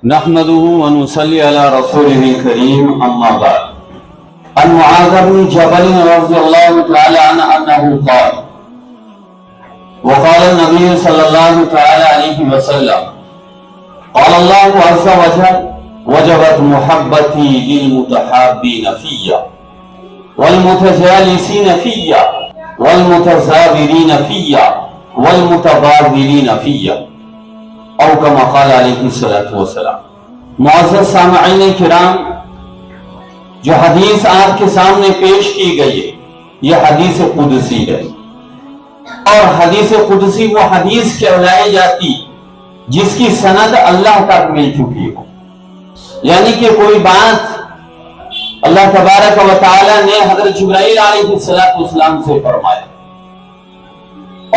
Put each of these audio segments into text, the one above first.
نحمده ونصلي على رسوله الكريم أما بعد. عن معاذ بن جبل رضي الله تعالى عنه أنه قال وقال النبي صلى الله تعالى عليه وسلم قال الله عز وجل وجبت محبتي للمتحابين فيا والمتجالسين فيا والمتزاورين فيا والمتبادلين فيا او کما قال علیہ الصلوۃ والسلام. معزز سامعین کرام، جو حدیث آپ کے سامنے پیش کی گئی ہے یہ حدیث قدسی ہے، اور حدیث قدسی وہ حدیث کہلائی جاتی جس کی سند اللہ تک مل چکی ہو، یعنی کہ کوئی بات اللہ تبارک و تعالی نے حضرت جبرائیل علیہ السلام سے فرمایا،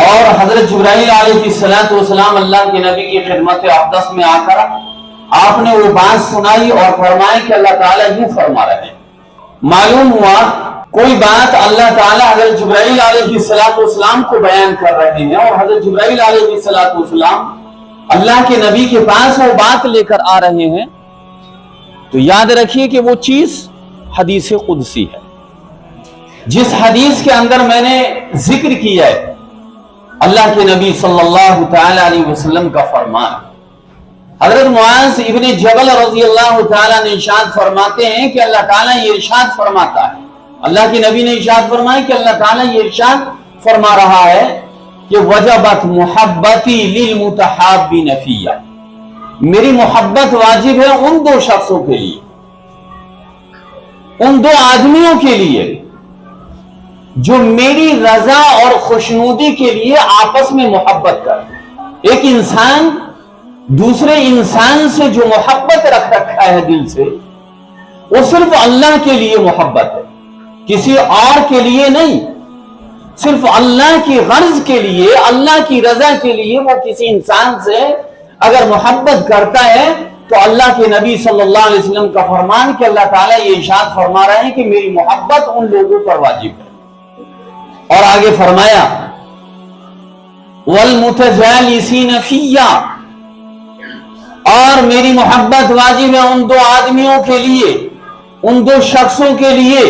اور حضرت جبرائیل علیہ السلام اللہ کے نبی کی خدمت اقدس میں آ کر آپ نے وہ بات سنائی اور فرمایا کہ اللہ تعالیٰ یہ فرما رہے ہیں. معلوم ہوا کوئی بات اللہ تعالیٰ حضرت جبرائیل علیہ السلام کو بیان کر رہے ہیں، اور حضرت جبرائیل علیہ السلام اللہ کے نبی کے پاس وہ بات لے کر آ رہے ہیں، تو یاد رکھیے کہ وہ چیز حدیث قدسی ہے. جس حدیث کے اندر میں نے ذکر کیا ہے اللہ کے نبی صلی اللہ تعالی علیہ وسلم کا فرمان، حضرت معاذ ابن جبل رضی اللہ تعالیٰ نے ارشاد فرماتے ہیں کہ اللہ تعالیٰ یہ ارشاد فرماتا ہے، اللہ کے نبی نے ارشاد فرمایا کہ اللہ تعالیٰ یہ ارشاد فرما رہا ہے کہ وجبت محبتی للمتحابین فیہ، میری محبت واجب ہے ان دو شخصوں کے لیے، ان دو آدمیوں کے لیے جو میری رضا اور خوشنودی کے لیے آپس میں محبت کریں. ایک انسان دوسرے انسان سے جو محبت رکھ رکھا ہے دل سے، وہ صرف اللہ کے لیے محبت ہے، کسی اور کے لیے نہیں. صرف اللہ کی غرض کے لیے، اللہ کی رضا کے لیے وہ کسی انسان سے اگر محبت کرتا ہے تو اللہ کے نبی صلی اللہ علیہ وسلم کا فرمان کہ اللہ تعالیٰ یہ ارشاد فرما رہے ہیں کہ میری محبت ان لوگوں پر واجب ہے. اور آگے فرمایا والمتجالسین فیہ، اور میری محبت واجب ہے ان دو آدمیوں کے لیے، ان دو شخصوں کے لیے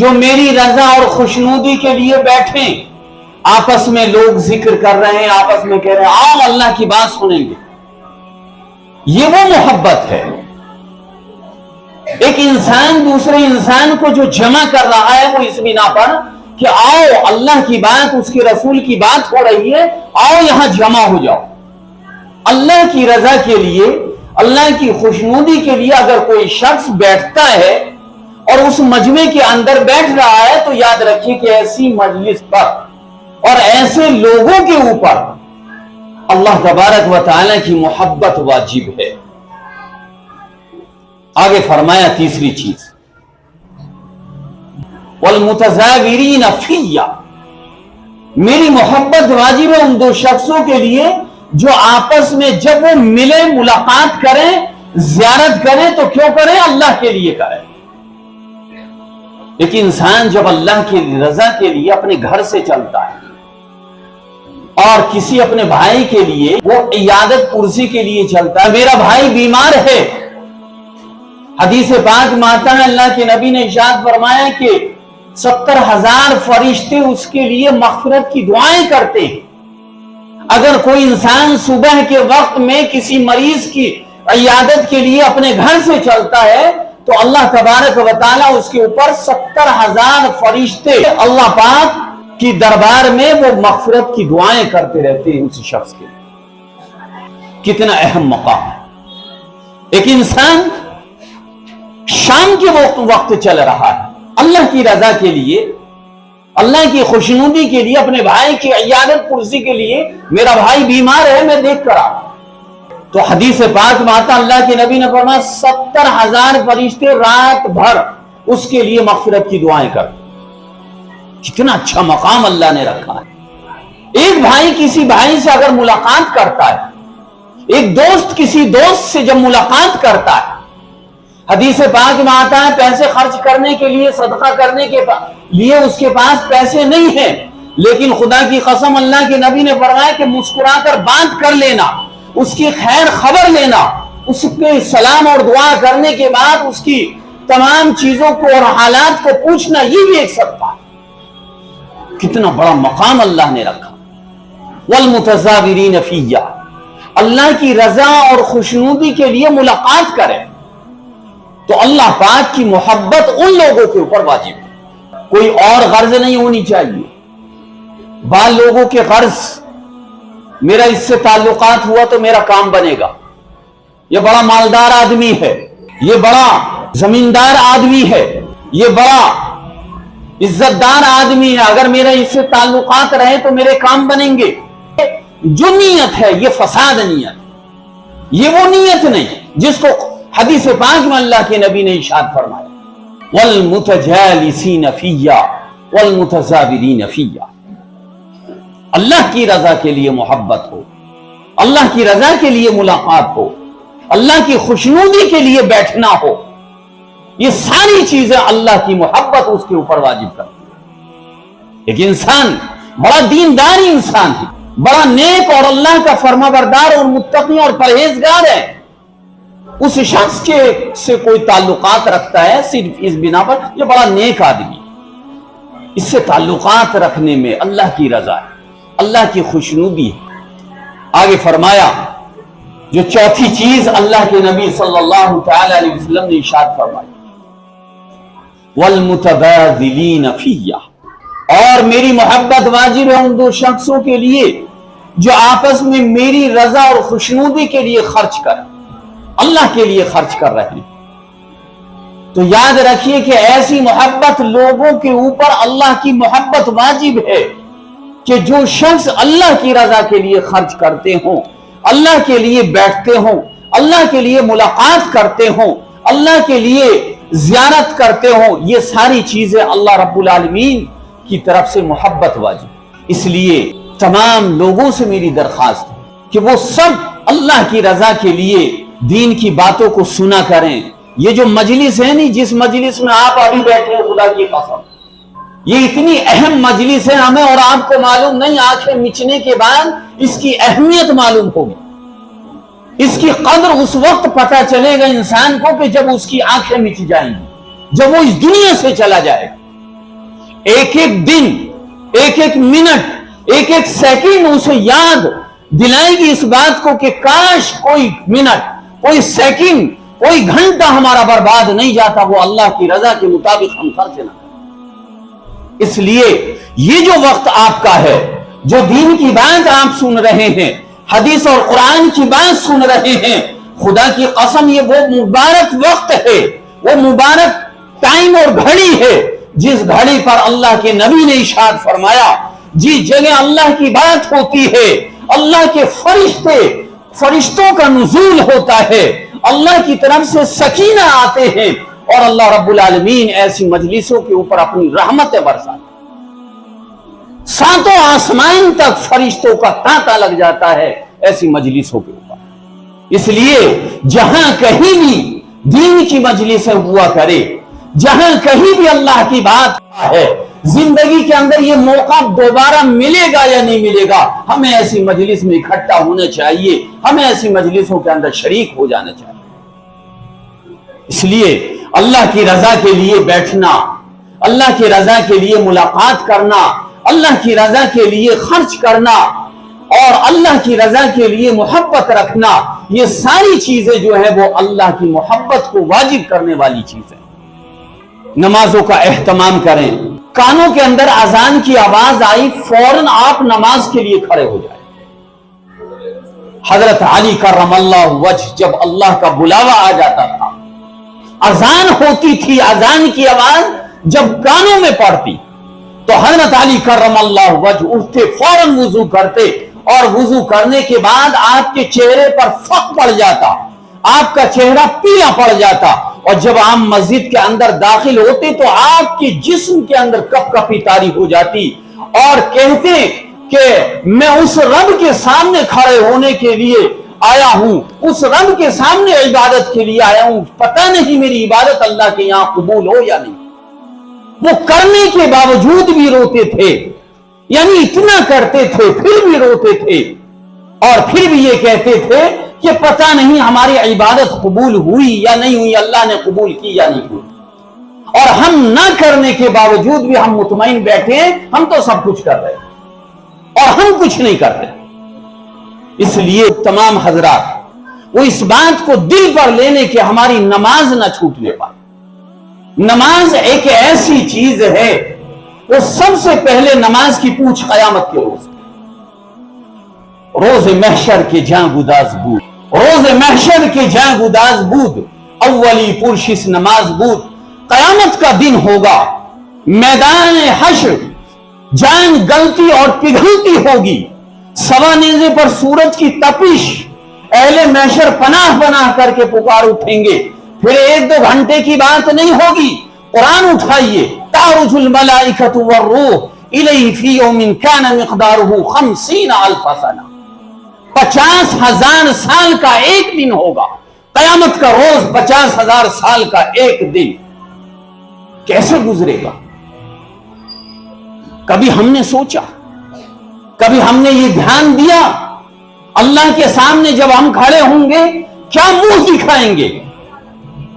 جو میری رضا اور خوشنودی کے لیے بیٹھیں، آپس میں لوگ ذکر کر رہے ہیں، آپس میں کہہ رہے ہیں آؤ اللہ کی بات سنیں گے. یہ وہ محبت ہے. ایک انسان دوسرے انسان کو جو جمع کر رہا ہے وہ اس بنا پر کہ آؤ اللہ کی بات، اس کے رسول کی بات ہو رہی ہے، آؤ یہاں جمع ہو جاؤ. اللہ کی رضا کے لیے، اللہ کی خوشنودی کے لیے اگر کوئی شخص بیٹھتا ہے اور اس مجمع کے اندر بیٹھ رہا ہے تو یاد رکھیے کہ ایسی مجلس پر اور ایسے لوگوں کے اوپر اللہ تبارک و تعالی کی محبت واجب ہے. آگے فرمایا تیسری چیز والمتزاورین فیہ، میری محبت واجب ہے ان دو شخصوں کے لیے جو آپس میں جب وہ ملے، ملاقات کریں، زیارت کریں تو کیوں کریں؟ اللہ کے لیے کریں. ایک انسان جب اللہ کی رضا کے لیے اپنے گھر سے چلتا ہے اور کسی اپنے بھائی کے لیے وہ عیادت پرسی کے لیے چلتا ہے، میرا بھائی بیمار ہے، حدیث پاک میں آتا ہے اللہ کے نبی نے ارشاد فرمایا کہ 70,000 فرشتے اس کے لیے مغفرت کی دعائیں کرتے ہیں. اگر کوئی انسان صبح کے وقت میں کسی مریض کی عیادت کے لیے اپنے گھر سے چلتا ہے تو اللہ تبارک و تعالیٰ اس کے اوپر 70,000 فرشتے اللہ پاک کی دربار میں وہ مغفرت کی دعائیں کرتے رہتے ہیں اس شخص کے لیے. کتنا اہم مقام ہے. ایک انسان شام کے وقت چل رہا ہے اللہ کی رضا کے لیے، اللہ کی خوشنودی کے لیے، اپنے بھائی کی عیادت پرسی کے لیے، میرا بھائی بیمار ہے میں دیکھ کر آؤں، تو حدیث پاک میں آتا اللہ کے نبی نے فرمایا 70,000 فرشتے رات بھر اس کے لیے مغفرت کی دعائیں کرتے. کتنا اچھا مقام اللہ نے رکھا ہے. ایک بھائی کسی بھائی سے اگر ملاقات کرتا ہے، ایک دوست کسی دوست سے جب ملاقات کرتا ہے، حدیث پاک میں آتا ہے پیسے خرچ کرنے کے لیے، صدقہ کرنے کے لیے اس کے پاس پیسے نہیں ہیں، لیکن خدا کی قسم اللہ کے نبی نے فرمایا کہ مسکرا کر بات کر لینا، اس کی خیر خبر لینا، اس کے سلام اور دعا کرنے کے بعد اس کی تمام چیزوں کو اور حالات کو پوچھنا، یہ بھی ایک صدقہ ہے۔ کتنا بڑا مقام اللہ نے رکھا۔ والمتزاورین فیہ، اللہ کی رضا اور خوشنودی کے لیے ملاقات کرے تو اللہ پاک کی محبت ان لوگوں کے اوپر واجب ہے، کوئی اور غرض نہیں ہونی چاہیے۔ بعض لوگوں کے غرض، میرا اس سے تعلقات ہوا تو میرا کام بنے گا، یہ بڑا مالدار آدمی ہے، یہ بڑا زمیندار آدمی ہے، یہ بڑا عزت دار آدمی ہے، اگر میرا اس سے تعلقات رہے تو میرے کام بنیں گے۔ جو نیت ہے یہ فساد نیت، یہ وہ نیت نہیں جس کو حدیث پاک میں اللہ کے نبی نے ارشاد فرمایا والمتجالسین فیہ والمتزاورین فیہ، اللہ کی رضا کے لیے محبت ہو، اللہ کی رضا کے لیے ملاقات ہو، اللہ کی خوشنودی کے لیے بیٹھنا ہو، یہ ساری چیزیں اللہ کی محبت اس کے اوپر واجب کرتی ہے۔ ایک انسان بڑا دیندار انسان ہے، بڑا نیک اور اللہ کا فرما بردار اور متقی اور پرہیزگار ہے، اس شخص کے سے کوئی تعلقات رکھتا ہے صرف اس بنا پر یہ بڑا نیک آدمی، اس سے تعلقات رکھنے میں اللہ کی رضا ہے، اللہ کی خوشنودی ہے۔ آگے فرمایا جو چوتھی چیز اللہ کے نبی صلی اللہ تعالی علیہ وسلم نے ارشاد فرمائی والمتبادلین فیہ، اور میری محبت واجب ہے ان دو شخصوں کے لیے جو آپس میں میری رضا اور خوشنودی کے لیے خرچ کریں، اللہ کے لیے خرچ کر رہے ہیں۔ تو یاد رکھیے کہ ایسی محبت لوگوں کے اوپر اللہ کی محبت واجب ہے کہ جو شخص اللہ کی رضا کے لیے خرچ کرتے ہوں، اللہ کے لیے بیٹھتے ہوں، اللہ کے لیے ملاقات کرتے ہوں، اللہ کے لیے زیارت کرتے ہوں، یہ ساری چیزیں اللہ رب العالمین کی طرف سے محبت واجب۔ اس لیے تمام لوگوں سے میری درخواست ہے کہ وہ سب اللہ کی رضا کے لیے دین کی باتوں کو سنا کریں۔ یہ جو مجلس ہے نہیں، جس مجلس میں آپ ابھی بیٹھے ہیں، خدا کی قسم یہ اتنی اہم مجلس ہے، ہمیں اور آپ کو معلوم نہیں، آنکھیں مچنے کے بعد اس کی اہمیت معلوم ہوگی، اس کی قدر اس وقت پتہ چلے گا انسان کو کہ جب اس کی آنکھیں مچ جائیں گی، جب وہ اس دنیا سے چلا جائے گا۔ ایک ایک دن، ایک ایک منٹ، ایک ایک سیکنڈ اسے یاد دلائے گی اس بات کو کہ کاش کوئی منٹ، کوئی سیکنڈ، کوئی گھنٹہ ہمارا برباد نہیں جاتا، وہ اللہ کی رضا کے مطابق ہم خرچ نہ کریں۔ اس لیے یہ جو وقت آپ کا ہے، جو دین کی بات آپ سن رہے ہیں، حدیث اور قرآن کی بات سن رہے ہیں، خدا کی قسم یہ وہ مبارک وقت ہے، وہ مبارک ٹائم اور گھڑی ہے جس گھڑی پر اللہ کے نبی نے ارشاد فرمایا جس جگہ اللہ کی بات ہوتی ہے، اللہ کے فرشتوں کا نزول ہوتا ہے، اللہ کی طرف سے سکینہ آتے ہیں اور اللہ رب العالمین ایسی مجلسوں کے اوپر اپنی رحمتیں برساتے ہیں۔ ساتوں آسمان تک فرشتوں کا تانتا لگ جاتا ہے ایسی مجلسوں کے اوپر۔ اس لیے جہاں کہیں بھی دین کی مجلسیں ہوا کرے، جہاں کہیں بھی اللہ کی بات ہے، زندگی کے اندر یہ موقع دوبارہ ملے گا یا نہیں ملے گا، ہمیں ایسی مجلس میں اکٹھا ہونا چاہیے، ہمیں ایسی مجلسوں کے اندر شریک ہو جانا چاہیے۔ اس لیے اللہ کی رضا کے لیے بیٹھنا، اللہ کی رضا کے لیے ملاقات کرنا، اللہ کی رضا کے لیے خرچ کرنا اور اللہ کی رضا کے لیے محبت رکھنا، یہ ساری چیزیں جو ہیں وہ اللہ کی محبت کو واجب کرنے والی چیزیں۔ نمازوں کا اہتمام کریں، کانوں کے اندر اذان کی آواز آئی فوراً آپ نماز کے لیے کھڑے ہو جائیں۔ حضرت علی کرم اللہ وجہ جب اللہ کا بلاوا آ جاتا تھا، اذان ہوتی تھی، اذان کی آواز جب کانوں میں پڑتی تو حضرت علی کرم اللہ وجہ اٹھتے، فوراً وضو کرتے اور وضو کرنے کے بعد آپ کے چہرے پر فق پڑ جاتا، آپ کا چہرہ پیلا پڑ جاتا، اور جب آپ مسجد کے اندر داخل ہوتے تو آپ کے جسم کے اندر کپ کپی طاری ہو جاتی اور کہتے کہ میں اس رب کے سامنے کھڑے ہونے کے لیے آیا ہوں، اس رب کے سامنے عبادت کے لیے آیا ہوں، پتہ نہیں میری عبادت اللہ کے یہاں قبول ہو یا نہیں۔ وہ کرنے کے باوجود بھی روتے تھے، یعنی اتنا کرتے تھے پھر بھی روتے تھے، اور پھر بھی یہ کہتے تھے کہ پتہ نہیں ہماری عبادت قبول ہوئی یا نہیں ہوئی، اللہ نے قبول کی یا نہیں ہوئی، اور ہم نہ کرنے کے باوجود بھی ہم مطمئن بیٹھے ہیں ہم تو سب کچھ کر رہے ہیں اور ہم کچھ نہیں کرتے۔ اس لیے تمام حضرات وہ اس بات کو دل پر لینے کہ ہماری نماز نہ چھوٹنے پائے۔ نماز ایک ایسی چیز ہے، وہ سب سے پہلے نماز کی پوچھ قیامت کے روز، روز محشر کے جاں گداز بود، روز محشر کے جاں گداز بود، اولی پرشش نماز بود۔ قیامت کا دن ہوگا، میدان حشر جان گلتی اور پگھلتی ہوگی، سوا نیزے پر سورج کی تپش، اہل محشر پناہ پناہ کر کے پکار اٹھیں گے۔ پھر 1-2 گھنٹے کی بات نہیں ہوگی، قرآن اٹھائیے، تعرج الملائکۃ والروح الیہ فی یوم کان مقدارہ 50,000 سنہ، 50,000 سال کا ایک دن ہوگا، قیامت کا روز 50,000 سال کا ایک دن کیسے گزرے گا؟ کبھی ہم نے سوچا، کبھی ہم نے یہ دھیان دیا اللہ کے سامنے جب ہم کھڑے ہوں گے کیا منہ دکھائیں گے؟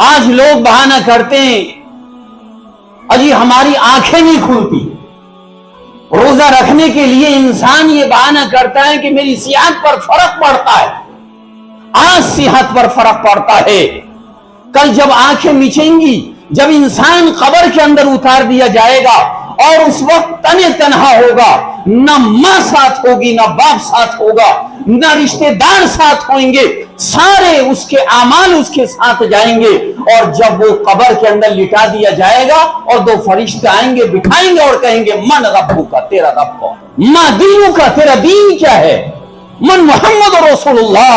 آج لوگ بہانہ کرتے ہیں اجی ہماری آنکھیں نہیں کھلتی، روزہ رکھنے کے لیے انسان یہ بہانہ کرتا ہے کہ میری صحت پر فرق پڑتا ہے۔ آج صحت پر فرق پڑتا ہے، کل جب آنکھیں مچیں گی، جب انسان قبر کے اندر اتار دیا جائے گا اور اس وقت تنے تنہا ہوگا، نہ ماں ساتھ ہوگی، نہ باپ ساتھ ہوگا، نہ رشتہ دار ساتھ ہوئیں گے، سارے اس کے اعمال اس کے ساتھ جائیں گے، اور جب وہ قبر کے اندر لٹا دیا جائے گا اور 2 فرشتے آئیں گے، بٹھائیں گے اور کہیں گے من ربو کا، تیرا رب کون؟ ما دینو کا، تیرا دین کیا ہے؟ من محمد رسول اللہ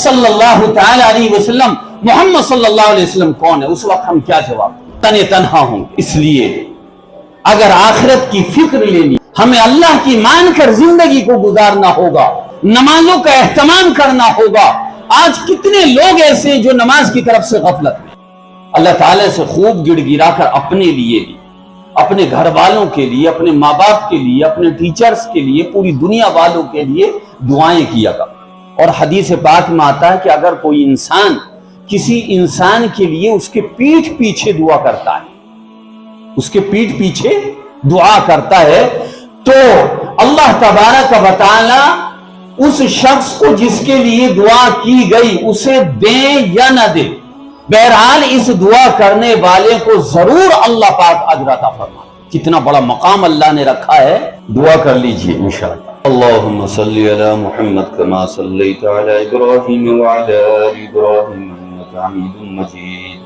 صلی اللہ تعالی علیہ وسلم، محمد صلی اللہ علیہ وسلم کون ہے؟ اس وقت ہم کیا جواب دیں؟ تنے تنہا ہوں گے۔ اس لیے اگر آخرت کی فکر لینی، ہمیں اللہ کی مان کر زندگی کو گزارنا ہوگا، نمازوں کا اہتمام کرنا ہوگا۔ آج کتنے لوگ ایسے ہیں جو نماز کی طرف سے غفلت میں، اللہ تعالیٰ سے خوب گڑ گڑا کر اپنے لیے بھی، اپنے گھر والوں کے لیے، اپنے ماں باپ کے لیے، اپنے ٹیچرز کے لیے، پوری دنیا والوں کے لیے دعائیں کیا کر۔ اور حدیث پاک میں آتا ہے کہ اگر کوئی انسان کسی انسان کے لیے اس کے پیٹھ پیچھے دعا کرتا ہے، اس کے پیٹھ پیچھے دعا کرتا ہے، تو اللہ تبارک و تعالی اس شخص کو جس کے لیے دعا کی گئی اسے دیں یا نہ دیں، بہرحال اس دعا کرنے والے کو ضرور اللہ پاک اجر عطا فرمائے۔ کتنا بڑا مقام اللہ نے رکھا ہے، دعا کر لیجئے انشاءاللہ۔ اللہم صلی علی محمد کما صلیت علی ابراہیم وعلی آل ابراہیم انک حمید مجید۔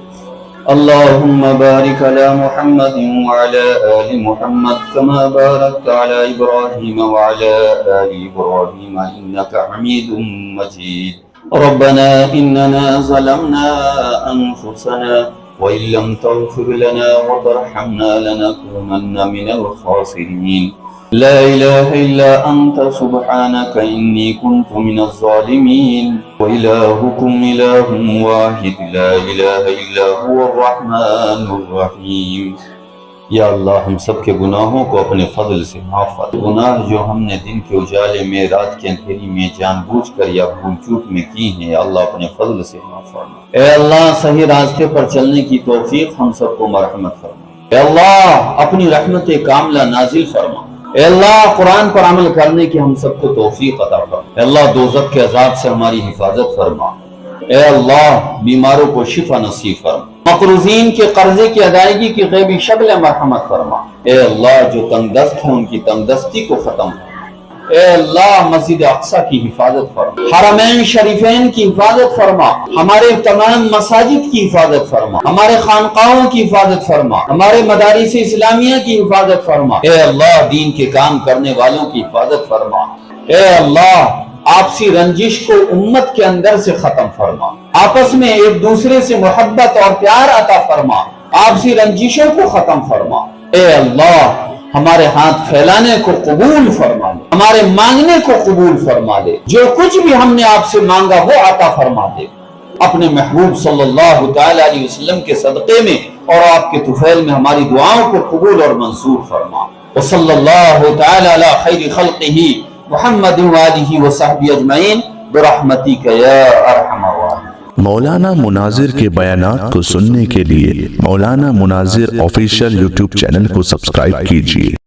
اللهم بارك على محمد وعلى آل محمد كما باركت على إبراهيم وعلى آل إبراهيم إنك حميد مجيد۔ ربنا إننا ظلمنا أنفسنا وإن لم تغفر لنا وترحمنا لنكونن من الخاسرين۔ لا إله إلا أنت سبحانك إني كنت من الظالمين۔ وإلهكم إله واحد لا إله إلا هو الرحمن الرحيم۔ یا اللہ ہم سب کے گناہوں کو اپنے فضل سے معاف فرما۔ گناہ جو ہم نے دن کے اجالے میں، رات کے اندھیری میں جان بوجھ کر یا بھول چوک میں کی ہیں، یا اللہ اپنے فضل سے معاف فرما۔ اے اللہ صحیح راستے پر چلنے کی توفیق ہم سب کو مرحمت فرما۔ اے اللہ اپنی رحمت کاملہ نازل فرما۔ اے اللہ قرآن پر عمل کرنے کی ہم سب کو توفیق عطا فرما۔ اے اللہ دوزخ کے عذاب سے ہماری حفاظت فرما۔ اے اللہ بیماروں کو شفا نصیب فرما۔ مقروضین کے قرضے کی ادائیگی کی غیبی شغل مرحمت فرما۔ اے اللہ جو تنگ دست ہیں ان کی تنگ دستی کو ختم فرما۔ اے اللہ مسجد اقصی کی حفاظت فرما، حرمین شریفین کی حفاظت فرما، ہمارے تمام مساجد کی حفاظت فرما، ہمارے خانقاہوں کی حفاظت فرما، ہمارے مدارس اسلامیہ کی حفاظت فرما۔ اے اللہ دین کے کام کرنے والوں کی حفاظت فرما۔ اے اللہ آپسی رنجش کو امت کے اندر سے ختم فرما، آپس میں ایک دوسرے سے محبت اور پیار عطا فرما، آپسی رنجشوں کو ختم فرما۔ اے اللہ ہمارے ہاتھ پھیلانے کو قبول فرما دے، ہمارے مانگنے کو قبول فرما دے، جو کچھ بھی ہم نے آپ سے مانگا وہ عطا فرما دے۔ اپنے محبوب صلی اللہ تعالی علیہ وسلم کے صدقے میں اور آپ کے طفیل میں ہماری دعاؤں کو قبول اور منظور فرما۔ وصلی اللہ تعالی علی خیر خلقہ محمد وآلہ وصحبہ اجمعین۔ برحمتک یا ارحم الراحمین۔ مولانا مناظر کے بیانات کو سننے کے لیے مولانا مناظر آفیشیل یوٹیوب چینل کو سبسکرائب کیجیے۔